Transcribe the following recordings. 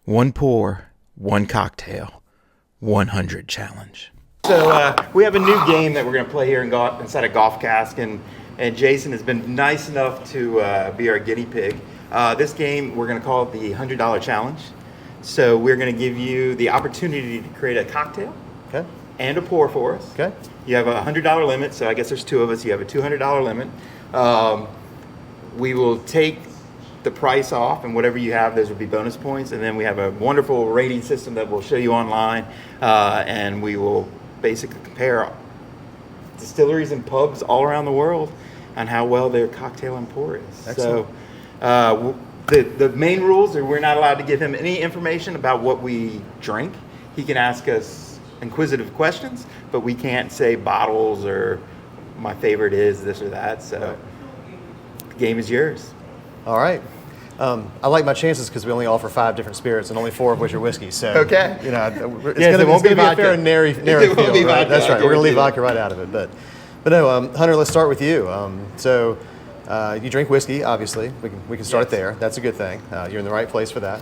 One pour, one cocktail, 100 challenge. So we have a new game that we're going to play here inside of GolfCask, and Jason has been nice enough to be our guinea pig. This game, we're going to call it the $100 challenge. So we're going to give you the opportunity to create a cocktail and a pour for us. Okay. You have a $100 limit, so I guess there's two of us. You have a $200 limit. We will take the price off, and whatever you have, those will be bonus points. And then we have a wonderful rating system that we'll show you online, and we will basically compare distilleries and pubs all around the world on how well their cocktail and pour is. Excellent. So the main rules are we're not allowed to give him any information about what we drink. He can ask us inquisitive questions, but we can't say bottles or my favorite is this or that. So the game is yours. All right. I like my chances because we only offer 5 different spirits and only 4 of which are whiskey. So, okay. You know, it's going to be a fair and narrow field, right? That's right. We're going to leave vodka right out of it. But no, Hunter, let's start with you. So you drink whiskey, obviously. We can start there. That's a good thing. You're in the right place for that.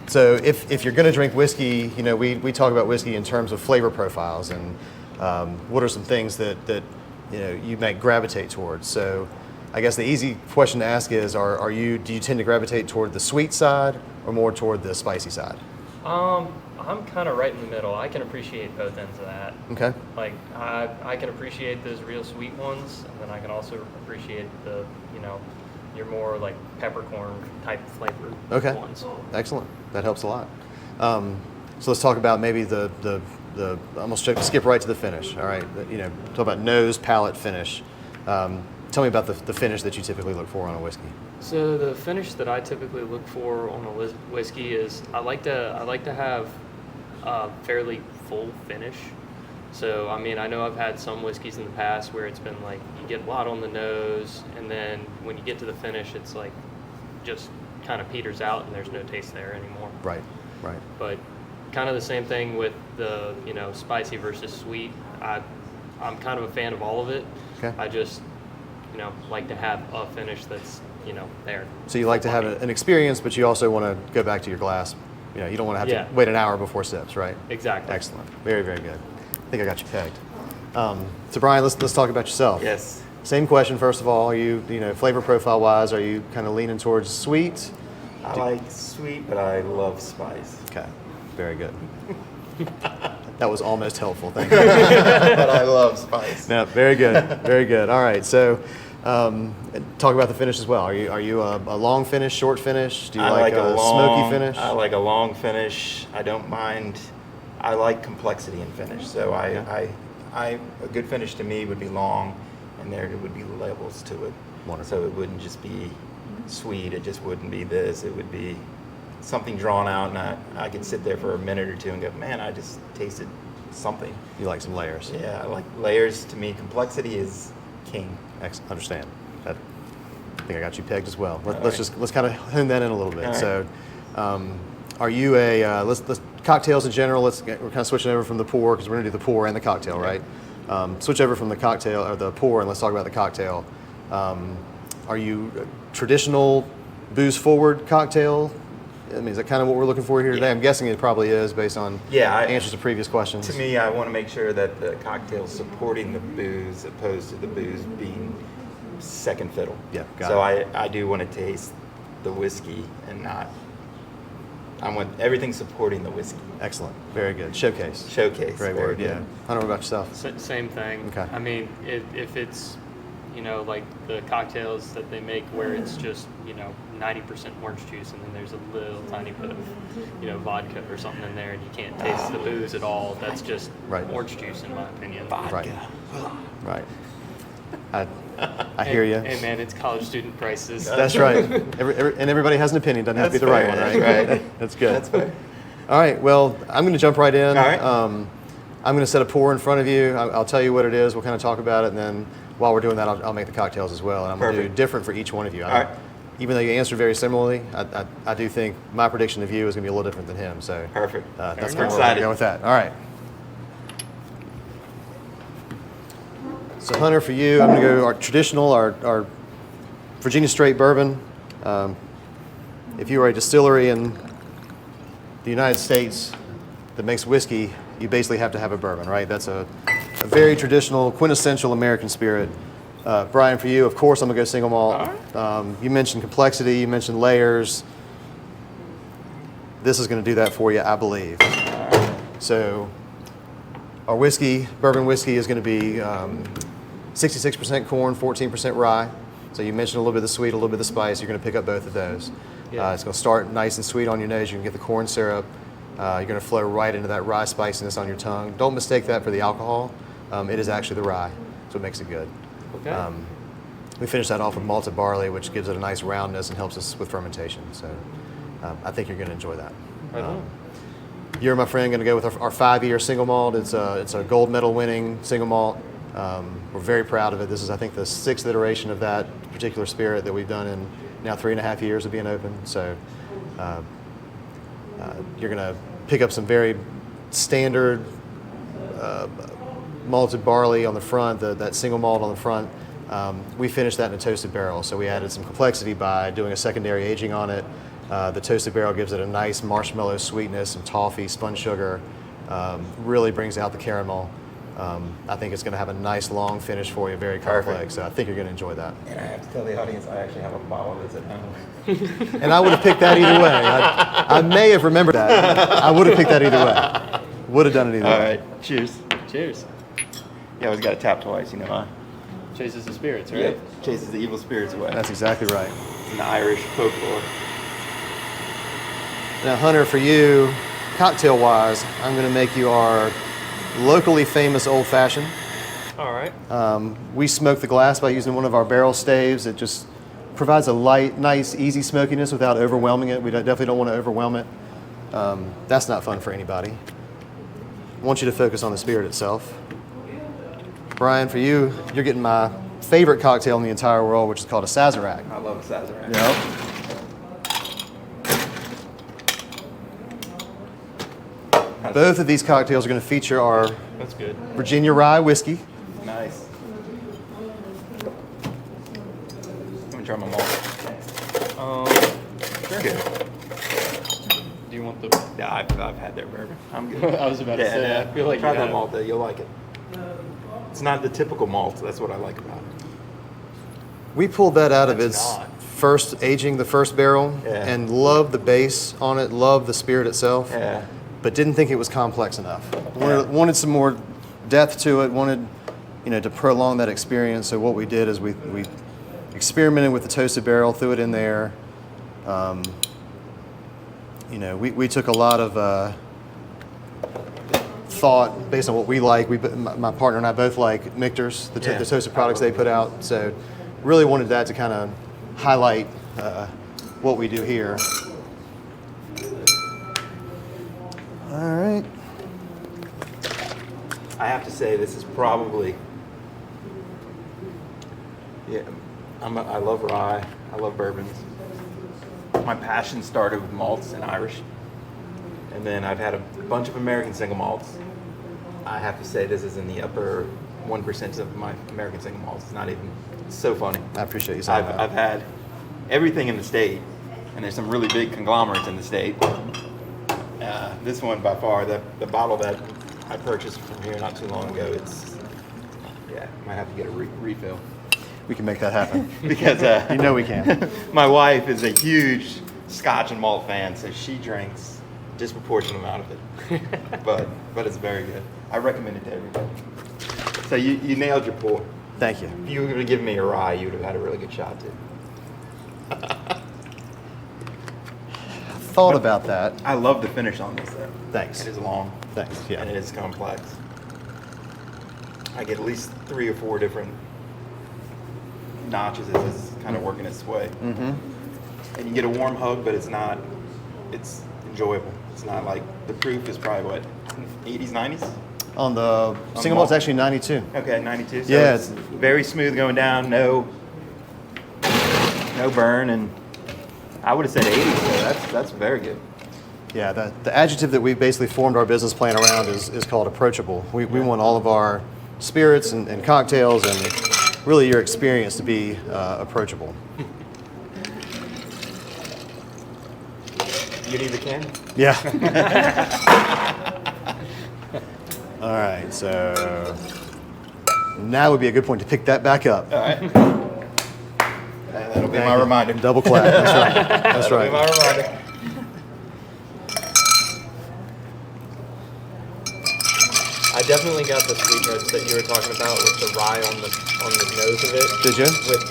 So if you're going to drink whiskey, you know, we talk about whiskey in terms of flavor profiles and what are some things that you know you might gravitate towards. So I guess the easy question to ask is, do you tend to gravitate toward the sweet side or more toward the spicy side? I'm kind of right in the middle. I can appreciate both ends of that. Okay. Like I can appreciate those real sweet ones, and then I can also appreciate the, you know, your more like peppercorn type flavored ones. Excellent. That helps a lot. So let's talk about maybe the I'm gonna skip right to the finish. All right. You know, talk about nose, palate, finish. Tell me about the finish that you typically look for on a whiskey. So the finish that I typically look for on a whiskey is I like to have a fairly full finish. So I mean, I know I've had some whiskeys in the past where it's been like you get a lot on the nose, and then when you get to the finish, it's like just kind of peters out and there's no taste there anymore. Right. But kind of the same thing with the, you know, spicy versus sweet. I'm kind of a fan of all of it. Okay. I just, you know, like to have a finish that's, you know, there. So you like to have an experience, but you also want to go back to your glass. You know, you don't want to have to wait an hour before sips, right? Exactly. Excellent. Very, very good. I think I got you pegged. So Brian, let's talk about yourself. Yes. Same question. First of all, are you know, flavor profile wise, are you kind of leaning towards sweet? I like sweet, but I love spice. Okay. Very good. That was almost helpful. Thank you. But I love spice. No, very good. Very good. All right. So, talk about the finish as well. Are you a long finish, short finish? Do you like a smoky finish? I like a long finish. I don't mind. I like complexity in finish. So a good finish to me would be long, and there would be levels to it. Wonderful. So it wouldn't just be sweet. It just wouldn't be this. It would be something drawn out, and I could sit there for a minute or two and go, man, I just tasted something. You like some layers. Yeah, I like layers. To me, complexity is king. Excellent. Understand. I think I got you pegged as well. Let's kind of hone that in a little bit. Right. So, are you let's cocktails in general? We're kind of switching over from the pour because we're going to do the pour and the cocktail, right? Switch over from the cocktail or the pour, and let's talk about the cocktail. Are you a traditional booze forward cocktail? I mean, is that kind of what we're looking for here today? I'm guessing it probably is based on answers to previous questions. To me, I want to make sure that the cocktail is supporting the booze opposed to the booze being second fiddle. Yeah, got it. I do want to taste the whiskey and not. I want everything supporting the whiskey. Excellent. Very good. Showcase. Great word. Yeah. I don't know about yourself. Same thing. Okay. I mean, if it's, you know, like the cocktails that they make where it's just, you know, 90% orange juice and then there's a little tiny bit of, you know, vodka or something in there and you can't taste the booze at all. That's just orange juice in my opinion. Vodka. Right. I hear you. Hey man, it's college student prices. That's right. And everybody has an opinion. Doesn't have to be the right one, right? Right. That's good. That's fair. All right. Well, I'm going to jump right in. All right. I'm going to set a pour in front of you. I'll tell you what it is. We'll kind of talk about it, and then while we're doing that, I'll make the cocktails as well. And I'm going to do different for each one of you. All right. Even though you answered very similarly, I do think my prediction of you is going to be a little different than him. So perfect. That's where we're going to go with that. All right. So Hunter, for you, I'm going to go our traditional, our Virginia straight bourbon. If you were a distillery in the United States that makes whiskey, you basically have to have a bourbon, right? That's a very traditional, quintessential American spirit. Brian, for you, of course, I'm gonna go single malt. You mentioned complexity, you mentioned layers. This is gonna do that for you, I believe. So our whiskey, bourbon whiskey, is gonna be 66% corn, 14% rye. So you mentioned a little bit of the sweet, a little bit of the spice. You're gonna pick up both of those. Yeah. It's gonna start nice and sweet on your nose. You can get the corn syrup. You're gonna flow right into that rye spiciness on your tongue. Don't mistake that for the alcohol. It is actually the rye, so it makes it good. Okay. We finish that off with malted barley, which gives it a nice roundness and helps us with fermentation. So I think you're gonna enjoy that. Right on. You're, my friend, gonna go with our 5-year single malt. It's a gold medal winning single malt. We're very proud of it. This is, I think, the 6th iteration of that particular spirit that we've done in now 3.5 years of being open. So you're gonna pick up some very standard malted barley on the front, that single malt on the front. We finished that in a toasted barrel, so we added some complexity by doing a secondary aging on it. The toasted barrel gives it a nice marshmallow sweetness and toffee, spun sugar, really brings out the caramel. I think it's going to have a nice long finish for you, very complex. So I think you're going to enjoy that. And I have to tell the audience, I actually have a bottle of this at home. And I would have picked that either way. I may have remembered that. I would have picked that either way. Would have done it either way. All right, cheers. Cheers. You always got to tap twice, you know why? Chases the spirits, right? Yep. Chases the evil spirits away. That's exactly right. It's an Irish folklore. Now, Hunter, for you, cocktail-wise, I'm going to make you our locally famous old-fashioned. All right. We smoke the glass by using one of our barrel staves. It just provides a light, nice, easy smokiness without overwhelming it. We definitely don't want to overwhelm it. That's not fun for anybody. I want you to focus on the spirit itself. Brian, for you, you're getting my favorite cocktail in the entire world, which is called a Sazerac. I love a Sazerac. Yep. Both of these cocktails are going to feature our That's good. Virginia rye whiskey. Nice. Let me try my malt. Sure. Good. Do you want the? Yeah, I've had their bourbon. I'm good. I was about to say. I feel like try you that have. malt though. You'll like it. It's not the typical malt. That's what I like about it. We pulled that out of That's its not. first aging, the first barrel, Yeah. and loved the base on it, loved the spirit itself, Yeah. but didn't think it was complex enough. Wanted some more depth to it, wanted to prolong that experience. So what we did is we experimented with the toasted barrel, threw it in there. We took a lot of thought based on what we like. My partner and I both like Michter's, the toasted products they put out. So really wanted that to kind of highlight what we do here. All right. I have to say this is probably. Yeah, I love rye. I love bourbons. My passion started with malts and Irish, and then I've had a bunch of American single malts. I have to say this is in the upper 1% of my American single malts. It's not even. It's so funny. I appreciate you saying that. I've had everything in the state, and there's some really big conglomerates in the state. This one by far, the bottle that I purchased from here not too long ago, might have to get a refill. We can make that happen. Because we can. my wife is a huge Scotch and malt fan, so she drinks a disproportionate amount of it. but it's very good. I recommend it to everybody. So you nailed your pour. Thank you. If you would have given me a rye, you would have had a really good shot too. Thought about that. I love the finish on this though. Thanks. It is long. Thanks. Yeah. And it is complex. I get at least 3 or 4 different notches as it's kind of working its way. Mm-hmm. And you get a warm hug, but it's enjoyable. It's not like, the proof is probably what, 80s, 90s? On the single malt, it's actually 92. Okay, 92. So Yeah, it's very smooth going down, no burn, and I would have said 80, so that's very good. Yeah, the adjective that we basically formed our business plan around is called approachable. We want all of our spirits and cocktails and really your experience to be approachable. You need the can? Yeah. All right, so now would be a good point to pick that back up. All right. That'll be my reminder. Double clap. That's right. That's That'll right. be my reminder. I definitely got the sweet notes that you were talking about with the rye on the nose of it. Did you? With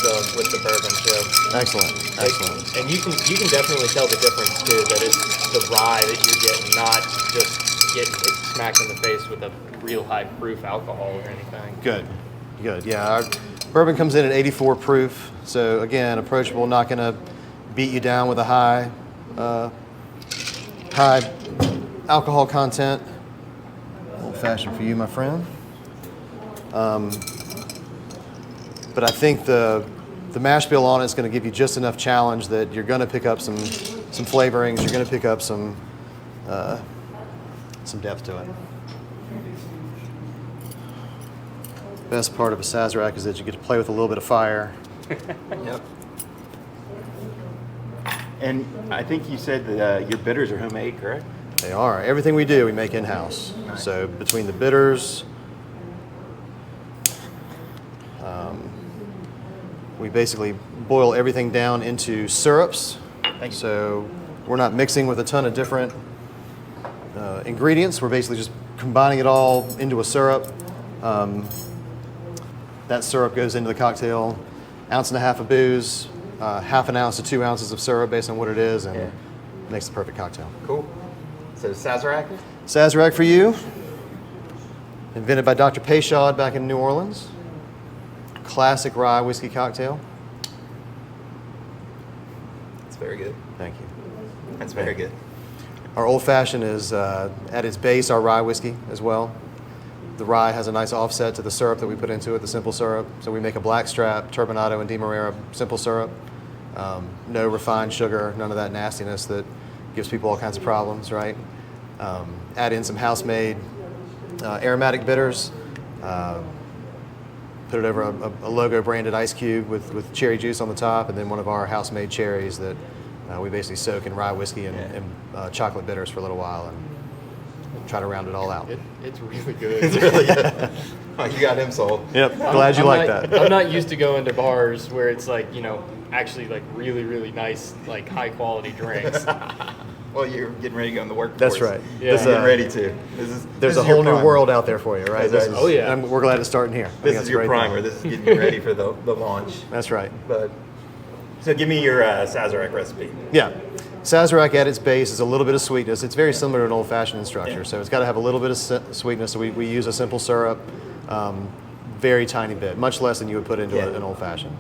the bourbon too. Excellent. Excellent. And you can definitely tell the difference too. That it's the rye that you're getting, not just getting it smacked in the face with a real high proof alcohol or anything. Good. Good. Yeah. Our bourbon comes in at 84 proof. So again, approachable. Not going to beat you down with a high alcohol content. Old fashioned for you, my friend. But I think the mash bill on it is going to give you just enough challenge that you're going to pick up some flavorings. You're going to pick up some depth to it. Best part of a Sazerac is that you get to play with a little bit of fire. Yep. And I think you said that your bitters are homemade, correct? They are. Everything we do, we make in-house. Nice. So between the bitters, we basically boil everything down into syrups. Thank you. So we're not mixing with a ton of different ingredients. We're basically just combining it all into a syrup. That syrup goes into the cocktail, 1.5 ounces of booze, 1/2 ounce to 2 ounces of syrup based on what it is, and makes the perfect cocktail. Cool. So Sazerac? Sazerac for you. Invented by Dr. Peychaud back in New Orleans. Classic rye whiskey cocktail. That's very good. Thank you. That's very good. Our old fashioned is at its base our rye whiskey as well. The rye has a nice offset to the syrup that we put into it, the simple syrup. So we make a blackstrap, turbinado, and demerara simple syrup. No refined sugar, none of that nastiness that gives people all kinds of problems, right? Add in some house-made aromatic bitters. Put it over a logo branded ice cube with cherry juice on the top, and then one of our house-made cherries that we basically soak in rye whiskey and chocolate bitters for a little while and try to round it all out. It's really good. It's really good. Oh, you got him sold. Yep, glad you like that. I'm not used to going to bars where it's like, actually like really, really nice, like high quality drinks. Well, you're getting ready to go in the workforce. That's right. Yeah. You're getting ready to. There's a your whole new primer. world out there for you, right? That's right. Oh, yeah. And we're glad it's starting here. I think This that's is a your great primer. thing. This is getting you ready for the launch. That's right. But so give me your Sazerac recipe. Yeah. Sazerac at its base is a little bit of sweetness. It's very similar to an old-fashioned in structure, Yeah. so it's got to have a little bit of sweetness. So we use a simple syrup, very tiny bit, much less than you would put into an old-fashioned.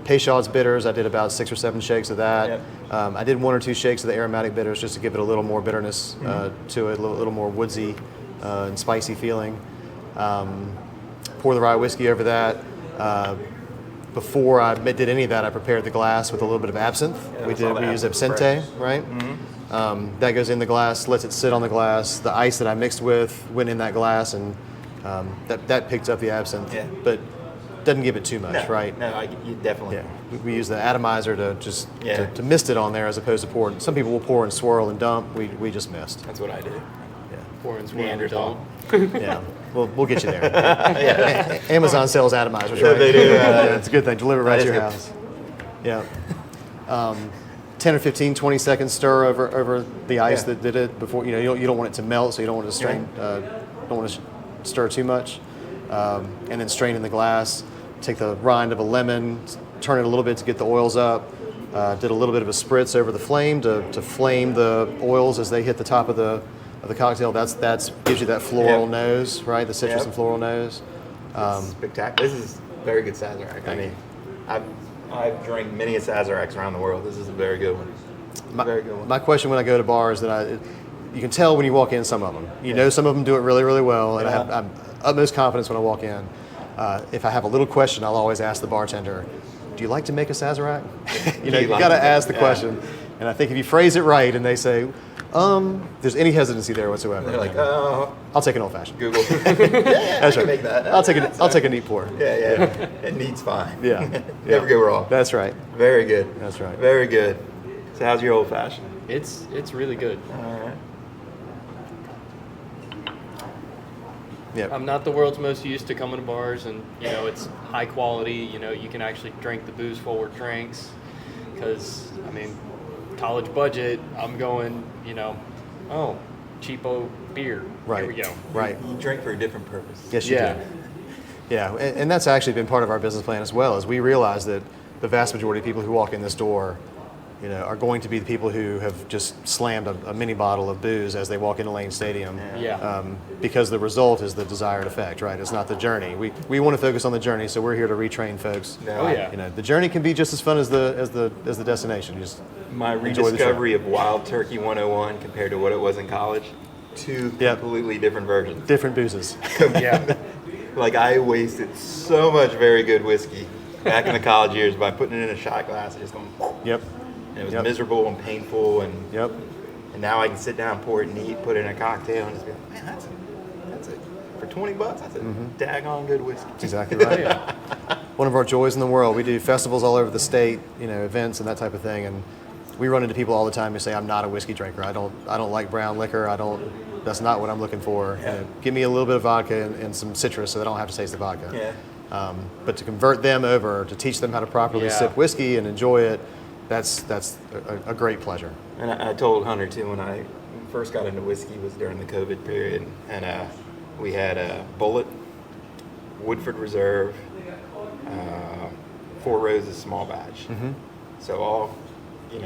Peychaud's bitters, I did about 6 or 7 shakes of that. Yep. I did 1 or 2 shakes of the aromatic bitters just to give it a little more bitterness to it, a little more woodsy and spicy feeling. Pour the rye whiskey over that. Before I did any of that, I prepared the glass with a little bit of absinthe. Yeah, we use absinthe absinthe, fresh. right? That goes in the glass, lets it sit on the glass. The ice that I mixed with went in that glass, and that picked up the absinthe, but doesn't give it too much, right? No, you definitely. Yeah, we use the atomizer to just to mist it on there as opposed to pour. Some people will pour and swirl and dump. We just mist. That's what I do. Pour and swirl and Neanderthal. dump. Yeah, we'll get you there. Amazon sells atomizers, Yeah, right? they do. Yeah, it's a good thing. Deliver right That to your is house. Yeah. 10 or 15, 20 seconds stir over the ice that did it before. You don't want it to melt, so you don't want it to strain. Don't want to stir too much, and then strain in the glass. Take the rind of a lemon, turn it a little bit to get the oils up. Did a little bit of a spritz over the flame to flame the oils as they hit the top of the cocktail. That's gives you that floral nose, right? The citrus and floral nose. Spectacular. This is very good Sazerac. I mean, I've drank many a Sazeracs around the world. This is a very good one. Very good one. My question when I go to bars that you can tell when you walk in some of them. You know some of them do it really, really well, and I'm utmost confidence when I walk in. If I have a little question, I'll always ask the bartender, "Do you like to make a Sazerac?" you got to ask the question. And I think if you phrase it right and they say, there's any hesitancy there whatsoever. They're like, I'll take an old fashioned. Google. That's I right. can make that. I'll take a neat pour. Yeah. It needs fine. Yeah. Never go wrong. That's right. Very good. That's right. Very good. So how's your old fashioned? It's really good. All right. Yep. I'm not the world's most used to coming to bars, and it's high quality. You can actually drink the booze forward drinks, because I mean, college budget. I'm going, oh, cheapo beer. Right. Here we go. Right. You drink for a different purpose. Yes, you do. Yeah, and that's actually been part of our business plan as well. Is we realize that the vast majority of people who walk in this door, are going to be the people who have just slammed a mini bottle of booze as they walk into Lane Stadium. Yeah. Because the result is the desired effect, right? It's not the journey. We want to focus on the journey, so we're here to retrain folks. No, Oh yeah. The journey can be just as fun as the destination. Just My enjoy the rediscovery of Wild Turkey 101 compared to what it was in college, two Yep. completely different versions. different boozes. Yeah. Like, I wasted so much very good whiskey back in the college years by putting it in a shot glass and just going, Yep. and it was Yep. miserable and painful, and Yep. now I can sit down, pour it neat, put it in a cocktail, and just be like, man, that's it. For $20, that's a daggone good whiskey. That's exactly right. Yeah. One of our joys in the world. We do festivals all over the state, events and that type of thing, and we run into people all the time who say, "I'm not a whiskey drinker. I don't like brown liquor. That's not what I'm looking for. Yeah. Give me a little bit of vodka and some citrus, so they don't have to taste the vodka." Yeah. But to convert them over, to teach them how to properly Yeah. sip whiskey and enjoy it, that's a great pleasure. And I told Hunter too, when I first got into whiskey was during the COVID period, and we had a Bullet, Woodford Reserve, Four Roses small batch. So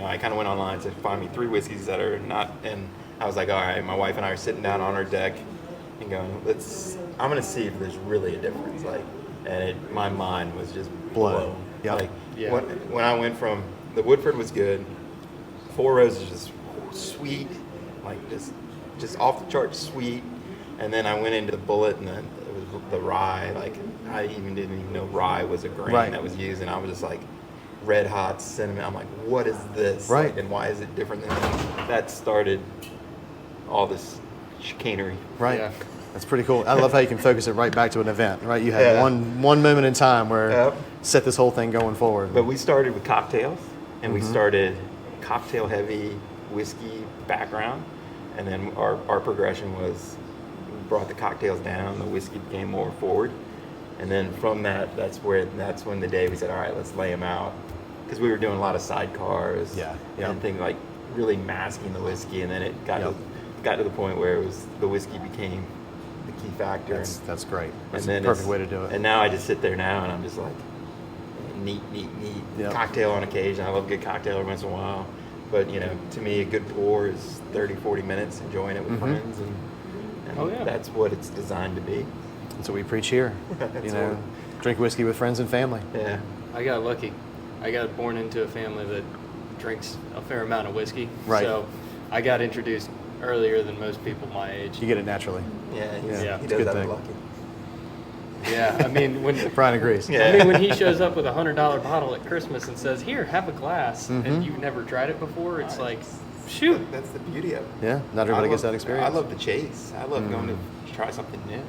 I kind of went online to find me 3 whiskeys that are not, and I was like, all right, my wife and I are sitting down on our deck and going, I'm gonna see if there's really a difference. Like, and my mind was just blown. Yep. Like, Yeah. when I went from, the Woodford was good, Four Roses just sweet, like just off the charts sweet, and then I went into the Bullet, and then it was the rye. Like, I didn't even know rye was a grain Right. that was used, and I was just like, red hot cinnamon. I'm like, what is this? Right. Like, and why is it different than that? Started all this chicanery. Right. Yeah. That's pretty cool. I love how you can focus it right back to an event, right? You had Yeah. one moment in time where Yep. set this whole thing going forward. But we started with cocktails, and we started cocktail heavy whiskey background, and then our progression was we brought the cocktails down, the whiskey became more forward, and then from that's when the day we said, all right, let's lay them out, because we were doing a lot of sidecars, Yeah. and things like really masking the whiskey, and then it got Yep. got to the point where it was the whiskey became the key factor. That's great. That's and then the perfect it's- way to do it. And now I just sit there now and I'm just like, neat. Yep. Cocktail on occasion. I love a good cocktail every once in a while. But, to me, a good pour is 30, 40 minutes enjoying it with friends. And Oh, yeah. that's what it's designed to be. That's what we preach here. That's Drink whiskey with friends and family. Yeah. I got lucky. I got born into a family that drinks a fair amount of whiskey. Right. So I got introduced earlier than most people my age. You get it naturally. Yeah, Yeah. he It's a does good that thing. lucky. Yeah, I mean when Brian agrees. Yeah. I mean when he shows up with a $100 bottle at Christmas and says, "Here, have a glass," and you've never tried it before, it's like, shoot. That's the beauty of it. Yeah, not everybody gets that I experience. love the chase. I love going to try something new.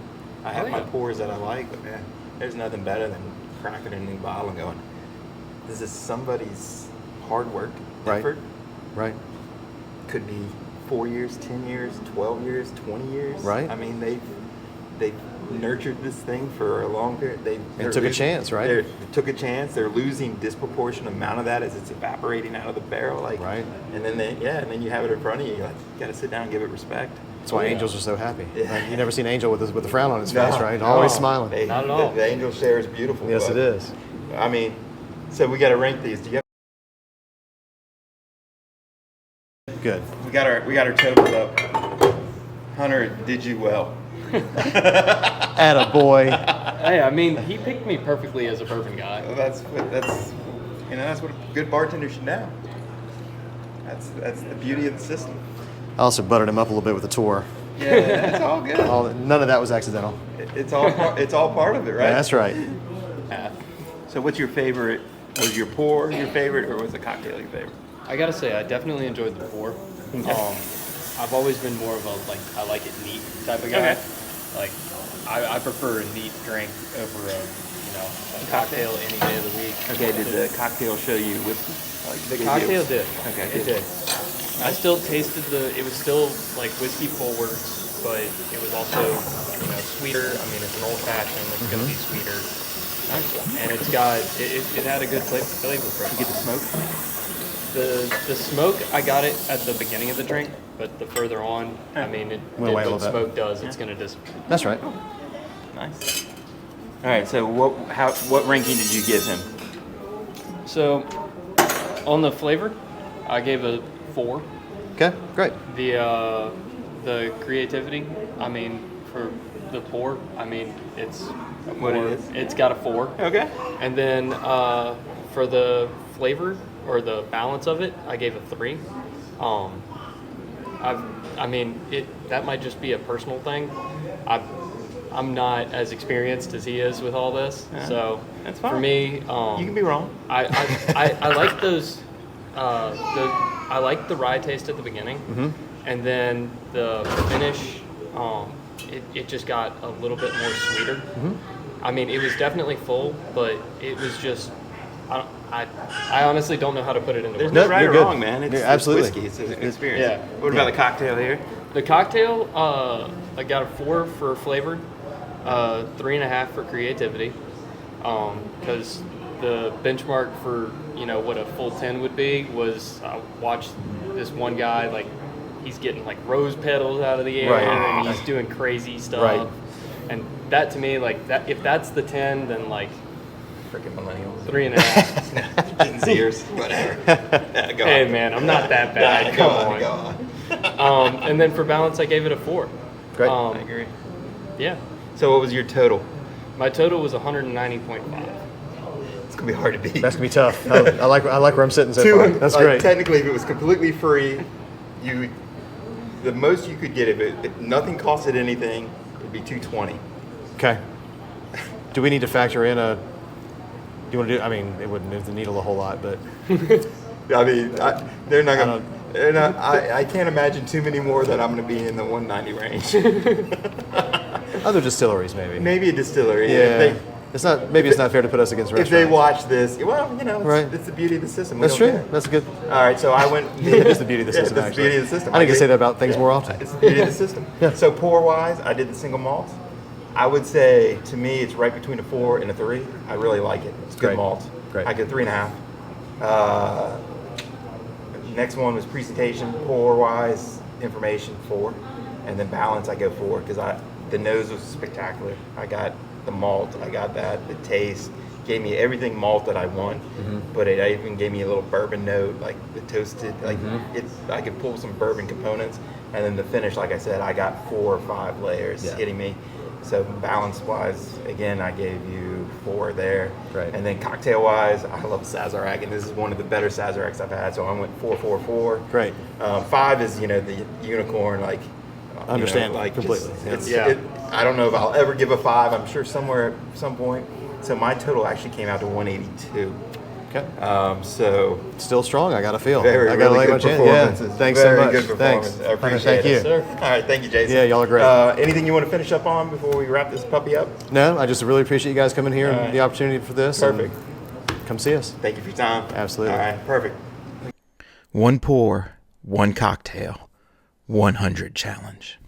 I have Oh, my yeah. pours that I like, but man, there's nothing better than cracking a new bottle and going, this is somebody's hard work, Right. effort. Right. Could be 4 years, 10 years, 12 years, 20 years. Right. I mean, they've nurtured this thing for a long period. They're took a chance, right? They took a chance. They're losing disproportionate amount of that as it's evaporating out of the barrel. Like, Right. And then and then you have it in front of you. You got to sit down and give it respect. That's why Oh, yeah. angels are so happy. Yeah. Right? You never seen an angel with a frown on his No, face, right? no. Always smiling. Not at all. The angel share is beautiful. Yes, but, it is. I mean, so we got to rank these. Do you have? Good. We got our totals up. Hunter did you well. Atta boy. Hey, I mean, he picked me perfectly as a bourbon guy. Well, that's what a good bartender should know. That's the beauty of the system. I also buttered him up a little bit with the tour. Yeah, it's all good. None of that was accidental. It's all part of it, right? Yeah, that's right. So, what's your favorite? Was your pour your favorite, or was the cocktail your favorite? I gotta say, I definitely enjoyed the pour. I've always been more of a I like it neat type of guy. Okay. Like I prefer a neat drink over a cocktail any day of the week. Okay, did the cocktail show you whiskey? The cocktail did. Okay, It good. did. I still tasted it was still like whiskey forwards, but it was also, sweeter. I mean, it's an old fashioned, it's going to be sweeter. And it's got, it had a good flavor profile. You get the smoke? The smoke, I got it at the beginning of the drink, but the further on, I mean, what smoke does, it's going to disappear. That's right. Nice. All right, so what ranking did you give him? So, on the flavor, I gave a 4. Okay, great. The creativity, I mean, for the pour, I mean, it's what it is. It's got a 4. Okay. And then for the flavor or the balance of it, I gave a 3. I mean, that might just be a personal thing. I'm not as experienced as he is with all this, so that's fine. For me, you can be wrong. I like those. I like the rye taste at the beginning, and then the finish. It just got a little bit more sweeter. I mean, it was definitely full, but it was just. I honestly don't know how to put it into words. There's no right or wrong, man. It's absolutely. whiskey. It's an experience. Yeah. What about the cocktail here? The cocktail, I got a 4 for flavor, 3.5 for creativity, because the benchmark for what a full 10 would be was I watched this one guy, like he's getting like rose petals out of the air and he's doing crazy stuff, and that to me, like that, if that's the 10, then like freaking millennials. 3.5. Gen Zers, whatever. Go Hey on. man, I'm not that bad. Go Come on. And then for balance, I gave it a 4. Great. I agree. Yeah. So what was your total? My total was 190.5. It's gonna be hard to beat. That's gonna be tough. I like where I'm sitting so far. That's great. Technically, if it was completely free, the most you could get if nothing costed anything, it'd be 220. Okay. Do we need to factor in a? Do you want to do? I mean, it wouldn't move the needle a whole lot, but I mean, they're not gonna. They're not. I can't imagine too many more that I'm gonna be in the 190 range. other distilleries maybe. Maybe a distillery. Yeah. It's not. Maybe it's not fair to put us against If restaurants. they watch this, well, Right. it's the beauty of the system. We That's don't true. care. That's good. All right, so I went. It is the beauty of the system. It's the beauty of the system. I think I say that about things more often. It's the beauty of the system. Yeah. So pour wise, I did the single malt. I would say to me, it's right between a 4 and a 3. I really like it. It's good Great. malt. Great. I get 3.5. Next one was presentation, pour wise, information 4, and then balance I go 4 because the nose was spectacular. I got the malt, I got that, the taste, gave me everything malt that I want, but it even gave me a little bourbon note, like the toasted, like I could pull some bourbon components, and then the finish, like I said, I got 4 or 5 layers hitting me. So balance-wise, again, I gave you 4 there. Right. And then cocktail-wise, I love Sazerac, and this is one of the better Sazeracs I've had, so I went 4-4-4. Great. 5 is, the unicorn, like... Understand completely. I don't know if I'll ever give a 5. I'm sure somewhere at some point. So my total actually came out to 182. Okay. So still strong. I got to feel. Very I got really good performances. Yeah. Thanks very so much. Good performance. Thanks. I appreciate Thank it. you. Sir. All right, thank you, Jason. Yeah, y'all are great. Anything you want to finish up on before we wrap this puppy up? No, I just really appreciate you guys coming here and the opportunity for this. Perfect. Come see us. Thank you for your time. Absolutely. All right, perfect. 1 pour, 1 cocktail, 100 challenge.